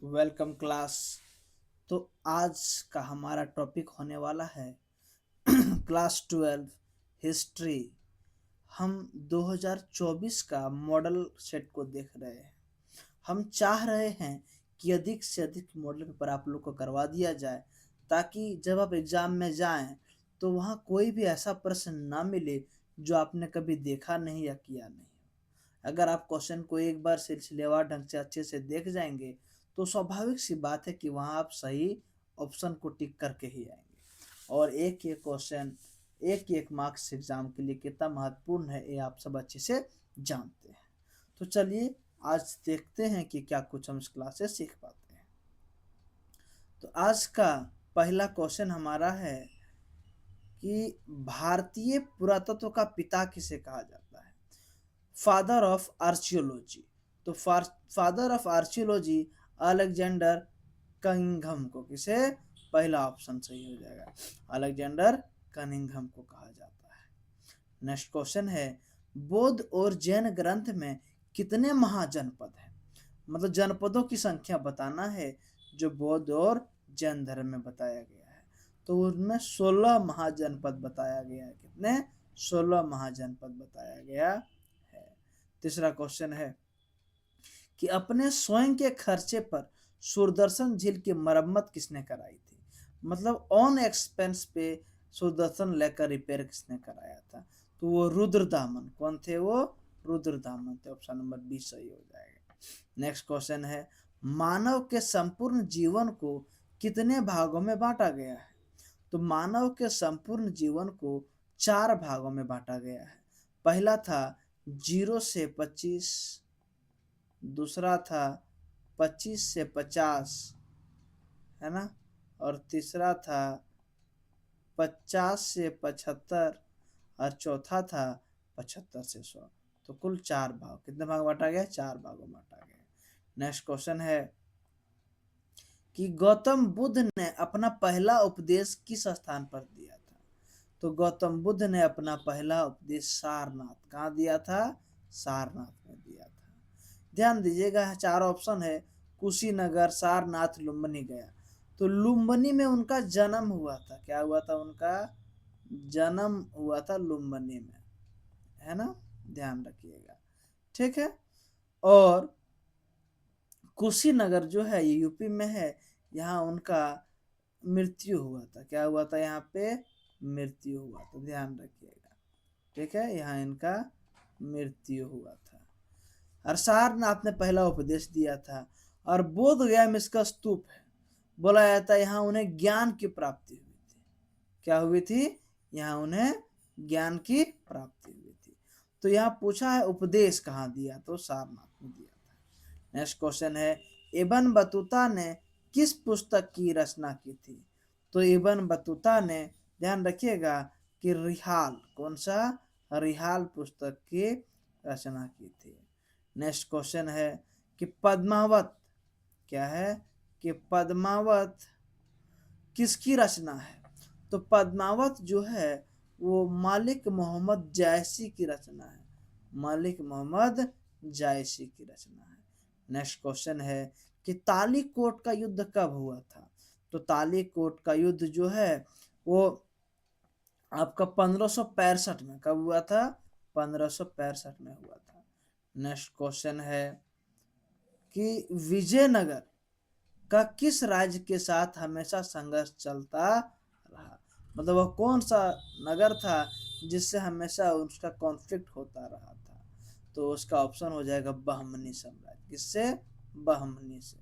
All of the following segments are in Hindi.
Welcome class. तो आज का हमारा टॉपिक होने वाला है क्लास 12 हिस्ट्री। हम 2024 का मॉडल सेट को देख रहे हैं। हम चाह रहे हैं कि अधिक से अधिक मॉडल पेपर आप लोग को करवा दिया जाए, ताकि जब आप एग्ज़ाम में जाएं तो वहाँ कोई भी ऐसा प्रश्न ना मिले जो आपने कभी देखा नहीं या किया नहीं। अगर आप क्वेश्चन को एक बार सिलसिलेवार ढंग से अच्छे से देख जाएंगे तो स्वाभाविक सी बात है कि वहाँ आप सही ऑप्शन को टिक करके ही आएंगे। और एक एक क्वेश्चन, एक एक मार्क्स एग्जाम के लिए कितना महत्वपूर्ण है ये आप सब अच्छे से जानते हैं। तो चलिए आज देखते हैं कि क्या कुछ हम इस क्लास से सीख पाते हैं। तो आज का पहला क्वेश्चन हमारा है कि भारतीय पुरातत्व का पिता किसे कहा जाता है? Father of archaeology. तो father of archaeology Alexander Cunningham को किसे, पहला ऑप्शन सही हो जाएगा, अलेक्जेंडर कनिंघम को कहा जाता है। नेक्स्ट क्वेश्चन है, बौद्ध और जैन ग्रंथ में कितने महाजनपद हैं? मतलब जनपदों की संख्या बताना है जो बौद्ध और जैन धर्म में बताया गया है। तो उनमें 16 महाजनपद बताया गया है। कितने? 16 महाजनपद बताया गया है। तीसरा क्वेश्चन है कि अपने स्वयं के खर्चे पर सुदर्शन झील की मरम्मत किसने कराई थी? मतलब ऑन एक्सपेंस पे सुदर्शन लेकर रिपेयर किसने कराया था? तो वो रुद्रदामन। कौन थे वो? रुद्रदामन थे। ऑप्शन नंबर बी सही हो जाएगा। नेक्स्ट क्वेश्चन है, मानव के संपूर्ण जीवन को कितने भागों में बांटा गया है? तो मानव के संपूर्ण जीवन को 4 भागों में बांटा गया है। पहला था 0 से 25, दूसरा था 25 से 50, है ना, और तीसरा था 50 से 75, और चौथा था 75 से 100। तो कुल 4 भाग। कितने भाग बांटा गया? 4 भागों में बांटा गया। नेक्स्ट क्वेश्चन है कि गौतम बुद्ध ने अपना पहला उपदेश किस स्थान पर दिया था? तो गौतम बुद्ध ने अपना पहला उपदेश सारनाथ। कहाँ दिया था? सारनाथ में दिया था। ध्यान दीजिएगा, 4 ऑप्शन है, कुशीनगर, सारनाथ, लुम्बिनी, गया। तो लुम्बिनी में उनका जन्म हुआ था। क्या हुआ था? उनका जन्म हुआ था लुम्बिनी में, है ना, ध्यान रखिएगा। ठीक है। और कुशीनगर जो है ये यूपी में है, यहाँ उनका मृत्यु हुआ था। क्या हुआ था? यहाँ पे मृत्यु हुआ था, ध्यान रखिएगा। ठीक है, यहाँ इनका मृत्यु हुआ था। और सारनाथ ने पहला उपदेश दिया था। और बोध गया में इसका स्तूप है। बोला जाता है यहाँ उन्हें ज्ञान की प्राप्ति हुई थी। क्या हुई थी? यहाँ उन्हें ज्ञान की प्राप्ति हुई थी। तो यहाँ पूछा है उपदेश कहाँ दिया? तो सारनाथ में दिया था। नेक्स्ट क्वेश्चन है, इब्न बतूता ने किस पुस्तक की रचना की थी? तो इब्न बतूता ने, ध्यान रखिएगा, कि रिहाल, कौन सा? रिहाल पुस्तक की रचना की थी। नेक्स्ट क्वेश्चन है कि पद्मावत, क्या है? कि पद्मावत किसकी रचना है? तो पद्मावत जो है वो मालिक मोहम्मद जायसी की रचना है। मालिक मोहम्मद जायसी की रचना है। नेक्स्ट क्वेश्चन है कि तालीकोट का युद्ध कब हुआ था? तो तालीकोट का युद्ध जो है वो आपका 1565 में। कब हुआ था? 1565 में हुआ था। नेक्स्ट क्वेश्चन है कि विजयनगर का किस राज्य के साथ हमेशा संघर्ष चलता रहा? मतलब वह कौन सा नगर था जिससे हमेशा उसका कॉन्फ्लिक्ट होता रहा था? तो उसका ऑप्शन हो जाएगा बहमनी साम्राज्य। किससे? बहमनी से।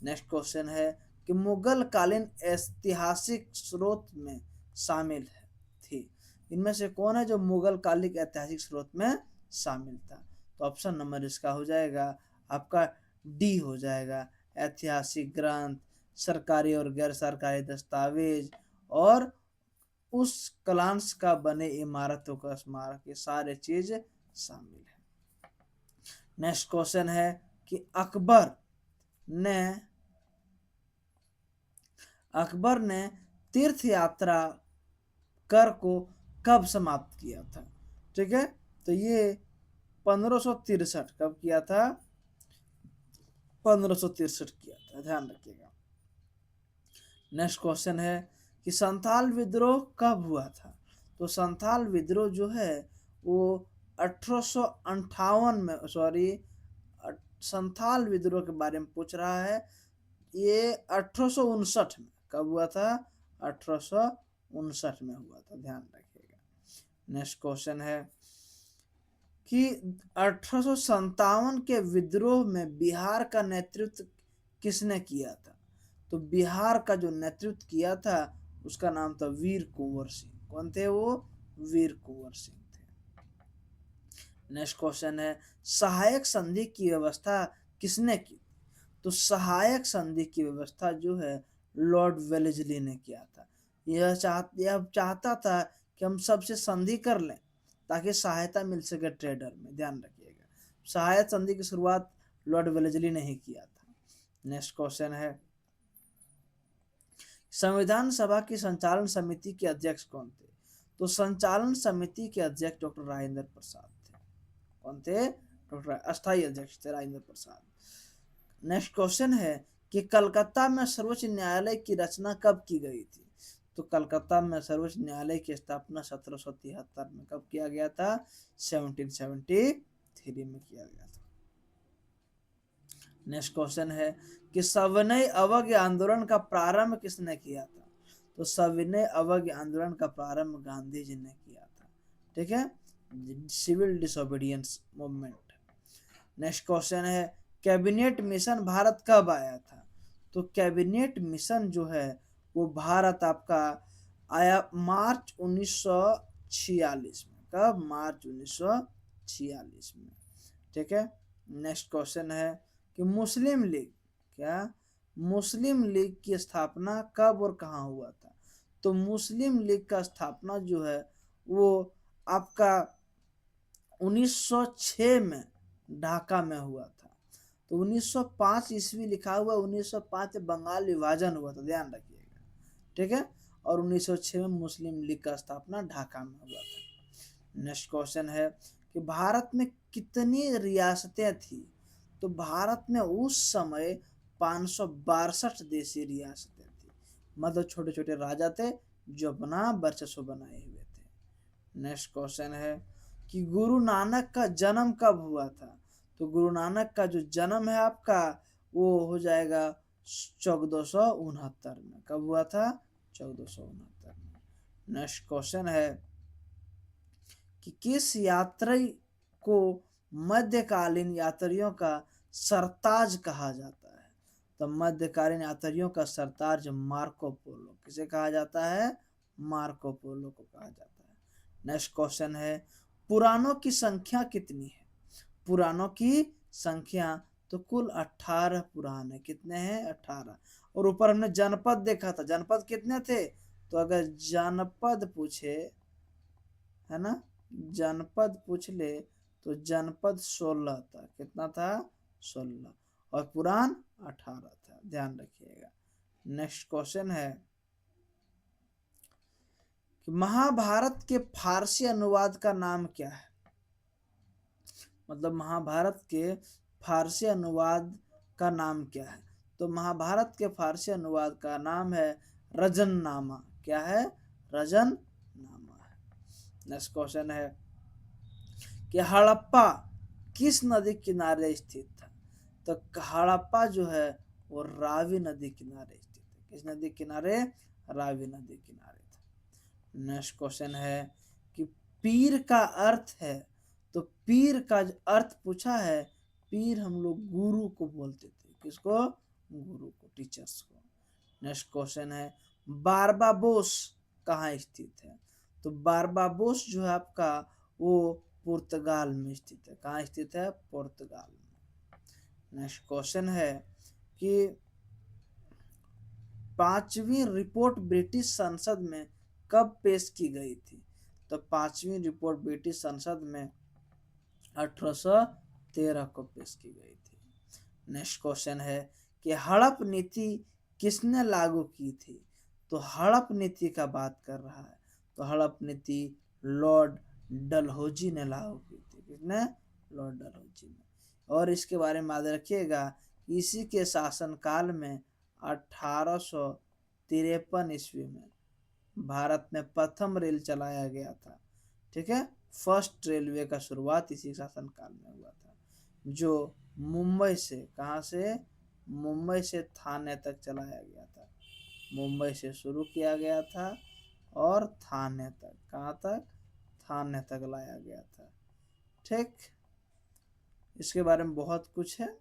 नेक्स्ट क्वेश्चन है कि मुगल कालीन ऐतिहासिक स्रोत में शामिल है थी। इनमें से कौन है जो मुगल कालिक ऐतिहासिक स्रोत में शामिल था? तो ऑप्शन नंबर इसका हो जाएगा आपका डी हो जाएगा, ऐतिहासिक ग्रंथ, सरकारी और गैर सरकारी दस्तावेज, और उस कलांश का बने इमारतों का स्मारक, ये सारे चीज शामिल है। नेक्स्ट क्वेश्चन है कि ने अकबर ने तीर्थ यात्रा कर को कब समाप्त किया था? ठीक है, तो ये 1563 कब किया था? 1563 किया था, ध्यान रखिएगा। नेक्स्ट क्वेश्चन है कि संथाल विद्रोह कब हुआ था? तो संथाल विद्रोह जो है वो 1858 में, सॉरी, संथाल विद्रोह के बारे में पूछ रहा है। ये 1859 में, कब हुआ था? 1859 में हुआ था, ध्यान रखिएगा। नेक्स्ट क्वेश्चन है कि 1857 के विद्रोह में बिहार का नेतृत्व किसने किया था? तो बिहार का जो नेतृत्व किया था उसका नाम था वीर कुंवर सिंह। कौन थे वो? वीर कुंवर सिंह थे। नेक्स्ट क्वेश्चन है सहायक संधि की व्यवस्था किसने की? तो सहायक संधि की व्यवस्था जो है लॉर्ड वेलेस्ली ने किया था। यह चाहता था कि हम सबसे संधि कर लें ताकि सहायता मिल सके ट्रेडर में, ध्यान रखिएगा। सहायक संधि की शुरुआत लॉर्ड वेलेस्ली ने ही किया था। नेक्स्ट क्वेश्चन है संविधान सभा की संचालन समिति के अध्यक्ष कौन थे? तो संचालन समिति के अध्यक्ष डॉक्टर राजेंद्र प्रसाद थे। कौन थे? डॉक्टर अस्थायी अध्यक्ष थे राजेंद्र प्रसाद। नेक्स्ट क्वेश्चन है कि कलकत्ता में सर्वोच्च न्यायालय की रचना कब की गई थी? तो कलकत्ता में सर्वोच्च न्यायालय की स्थापना 1773 में कब किया गया था? 1773 में किया गया था। नेक्स्ट क्वेश्चन है कि सविनय अवज्ञा आंदोलन का प्रारंभ किसने किया था? तो सविनय अवज्ञा आंदोलन का प्रारंभ गांधी जी ने किया था। ठीक है, civil disobedience movement. Next question है कैबिनेट मिशन भारत कब आया था? तो कैबिनेट मिशन जो है वो भारत आपका आया मार्च 1946 में। कब? मार्च 1946 में। ठीक है। नेक्स्ट क्वेश्चन है कि मुस्लिम लीग, क्या मुस्लिम लीग की स्थापना कब और कहाँ हुआ था? तो मुस्लिम लीग का स्थापना जो है वो आपका 1906 में ढाका में हुआ था। तो 1905 ईस्वी लिखा हुआ, 1905 में बंगाल विभाजन हुआ था, ध्यान रखिएगा। ठीक है, और 1906 में मुस्लिम लीग का स्थापना ढाका में हुआ था। नेक्स्ट क्वेश्चन है कि भारत में कितनी रियासतें थी? तो भारत में उस समय 562 देशी रियासतें थी, मतलब छोटे छोटे राजा थे जो अपना वर्चस्व बनाए हुए थे। नेक्स्ट क्वेश्चन है कि गुरु नानक का जन्म कब हुआ था? तो गुरु नानक का जो जन्म है आपका वो हो जाएगा 1469 में। कब हुआ था? 1469 में। नेक्स्ट क्वेश्चन है कि किस यात्री को मध्यकालीन यात्रियों का सरताज कहा जाता है? तो मध्यकालीन यात्रियों का सरताज मार्को पोलो। किसे कहा जाता है? मार्को पोलो को कहा जाता है। नेक्स्ट क्वेश्चन है पुराणों की संख्या कितनी है? पुराणों की संख्या तो कुल 18 पुराण है। कितने हैं? 18। और ऊपर हमने जनपद देखा था, जनपद कितने थे? तो अगर जनपद पूछे, है ना, जनपद पूछ ले तो जनपद 16 था। कितना था? 16। और पुराण 18 था, ध्यान रखिएगा। नेक्स्ट क्वेश्चन है कि महाभारत के फारसी अनुवाद का नाम क्या है? मतलब महाभारत के फारसी अनुवाद का नाम क्या है? तो महाभारत के फारसी अनुवाद का नाम है रजननामा। क्या है? रजननामा है। नेक्स्ट क्वेश्चन है कि हड़प्पा किस नदी किनारे स्थित था? तो हड़प्पा जो है वो रावी नदी किनारे स्थित है। किस नदी किनारे? रावी नदी किनारे था। नेक्स्ट क्वेश्चन है कि पीर का अर्थ है, तो पीर का जो अर्थ पूछा है, पीर हम लोग गुरु को बोलते थे। किसको? गुरु को, टीचर्स को। नेक्स्ट क्वेश्चन है बारबाबोस कहाँ स्थित है? तो बारबाबोस जो है आपका वो पुर्तगाल में स्थित है। कहाँ स्थित है? पुर्तगाल में। नेक्स्ट क्वेश्चन है कि 5वीं रिपोर्ट ब्रिटिश संसद में कब पेश की गई थी? तो 5वीं रिपोर्ट ब्रिटिश संसद में 1813 को पेश की गई थी। नेक्स्ट क्वेश्चन है कि हड़प नीति किसने लागू की थी? तो हड़प नीति का बात कर रहा है, तो हड़प नीति लॉर्ड डलहौजी ने लागू की थी। किसने? लॉर्ड डलहौजी ने। और इसके बारे में याद रखिएगा इसी के शासनकाल में 1853 ईस्वी में भारत में प्रथम रेल चलाया गया था। ठीक है, फर्स्ट रेलवे का शुरुआत इसी शासनकाल में हुआ था, जो मुंबई से, कहाँ से, मुंबई से थाने तक चलाया गया था। मुंबई से शुरू किया गया था और थाने तक, कहाँ तक, थाने तक लाया गया था। ठीक, इसके बारे में बहुत कुछ है,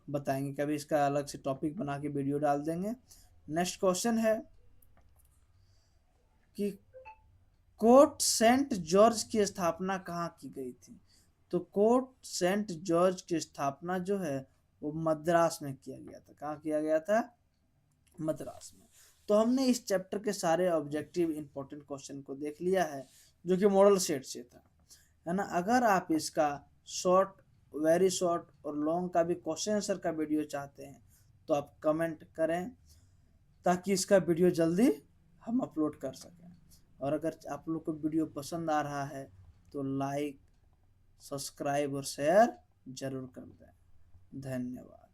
बताएंगे, कभी इसका अलग से टॉपिक बना के वीडियो डाल देंगे। नेक्स्ट क्वेश्चन है कि कोर्ट सेंट जॉर्ज की स्थापना कहाँ की गई थी। तो कोर्ट सेंट जॉर्ज की स्थापना जो है वो मद्रास में किया गया था। कहाँ किया गया था, मद्रास में। तो हमने इस चैप्टर के सारे ऑब्जेक्टिव इंपॉर्टेंट क्वेश्चन को देख लिया है, जो कि मॉडल सेट से था, है ना। अगर आप इसका शॉर्ट, वेरी शॉर्ट और लॉन्ग का भी क्वेश्चन आंसर का वीडियो चाहते हैं तो आप कमेंट करें, ताकि इसका वीडियो जल्दी हम अपलोड कर सकें। और अगर आप लोग को वीडियो पसंद आ रहा है तो लाइक, सब्सक्राइब और शेयर जरूर कर दें। धन्यवाद।